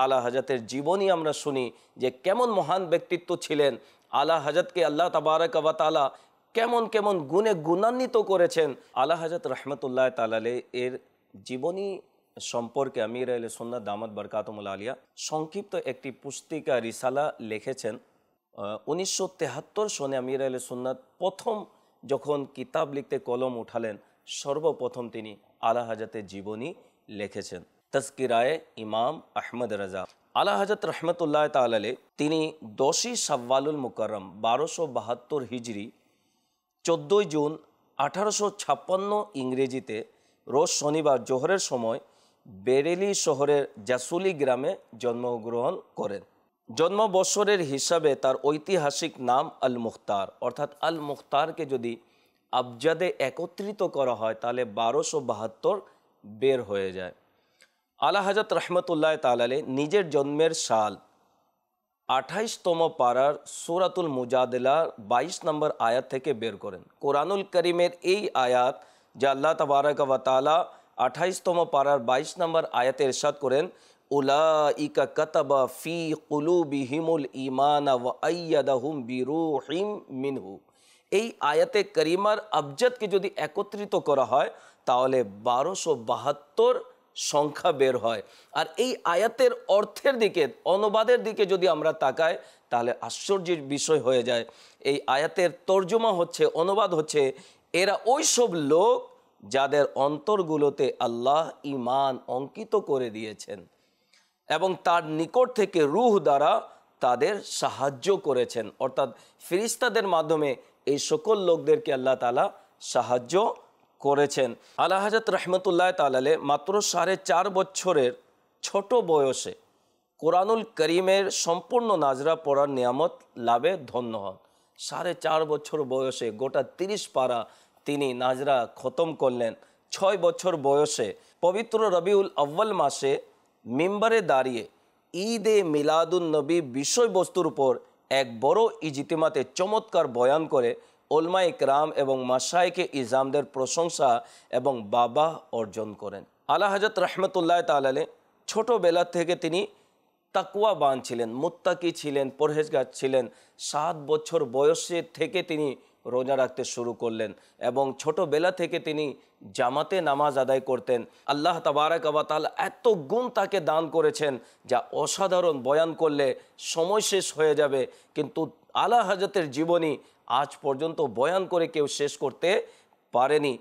আলা হযরতের জীবনী আমরা শুনি যে কেমন মহান ব্যক্তিত্ব ছিলেন। আলা হযরতকে আল্লাহ তাবারক ওয়া তাআলা কেমন কেমন গুণে গুণান্বিত করেছেন। আলা হযরত রহমতুল্লাহ তাআলা এর জীবনী সম্পর্কে আমির আহলে সুন্নাত দামাত বরকাতুহুল আলিয়া সংক্ষিপ্ত একটি পুস্তিকা রিসালা লিখেছেন। 1973 সনে আমির আহলে সুন্নাত প্রথম যখন কিতাব লিখতে কলম উঠালেন, সর্বপ্রথম তিনি আলা হযরতের জীবনী লিখেছেন, তাজকিরায়ে ইমাম আহমদ রাজা। আলা হযরত রহমতুল্লাহ তাআলা তিনি 10ই শাওয়ালুল মুকাররম 1272 হিজরি 14 জুন 1856 ইংরেজিতে রোজ শনিবার জোহরের সময় বেরেলি শহরের জাসুলি গ্রামে জন্মগ্রহণ করেন। জন্ম বৎসরের হিসাবে তার ঐতিহাসিক নাম আল মুখতার, অর্থাৎ আল মুখতারকে যদি আবজাদে একত্রিত করা হয় তাহলে 1272 বের হয়ে যায়। আলা হযরত রহমতুল্লাহ তাআলা নিজের জন্মের সাল 28তম পারার সূরাতুল মুজাদিলার 22 নম্বর আয়াত থেকে বের করেন। কোরআনুল করিমের এই আয়াত যা আল্লাহ তাবারক ওয়া তাআলা 28তম পারার 22 নম্বর আয়াতে ইরশাদ করেন, উলাইকা কাতাবা ফি কুলুবিহিমুল ঈমান ওয়া আইয়াদাহুম বিরূহিম মিনহু। এই আয়াতে করিমার আবজাদকে যদি একত্রিত করা হয় তাহলে 1272 সংখ্যা বের হয়। আর এই আয়াতের অর্থের দিকে, অনুবাদের দিকে যদি আমরা তাকাই তাহলে আশ্চর্যের বিষয় হয়ে যায়। এই আয়াতের তর্জমা হচ্ছে, অনুবাদ হচ্ছে, এরা ওই সব লোক যাদের অন্তরগুলোতে আল্লাহ ঈমান অঙ্কিত করে দিয়েছেন এবং তার নিকট থেকে রূহ দ্বারা তাদের সাহায্য করেছেন, অর্থাৎ ফেরেশতাদের মাধ্যমে এই সকল লোকদেরকে আল্লাহ তাআলা সাহায্য করেছেন। আলা হযরত রহমতুল্লাহ তাআলা মাত্র 4.5 বছরের ছোট বয়সে কোরআনুল করিমের সম্পূর্ণ নাজরা পড়ার নিয়ামত লাভে ধন্য হন। 4.5 বছর বয়সে গোটা 30 পারা তিনি নাজরা খতম করলেন। 6 বছর বয়সে পবিত্র রবিউল আউয়াল মাসে মিম্বরে দাঁড়িয়ে ঈদে মিলাদুন নবী বিষয়বস্তুর উপর এক বড় ইজতিমাতে চমৎকার বয়ান করে উলমা ইকরাম এবং মাশায়েখে ইজামদের প্রশংসা এবং বাবা অর্জন করেন। আলা হযরত রহমতুল্লাহ তাআলা ছোটোবেলা থেকে তিনি তাকওয়াবান ছিলেন, মুত্তাকি ছিলেন, পরহেজগার ছিলেন। 7 বছর বয়সে থেকে তিনি রোজা রাখতে শুরু করলেন এবং ছোটোবেলা থেকে তিনি জামাতে নামাজ আদায় করতেন। আল্লাহ তাবারক ওয়া তাআলা এত গুণ তাকে দান করেছেন যা অসাধারণ, বয়ান করলে সময় শেষ হয়ে যাবে, কিন্তু আলা হযরতের জীবনী আজ পর্যন্ত বয়ান করে কেউ শেষ করতে পারেনি।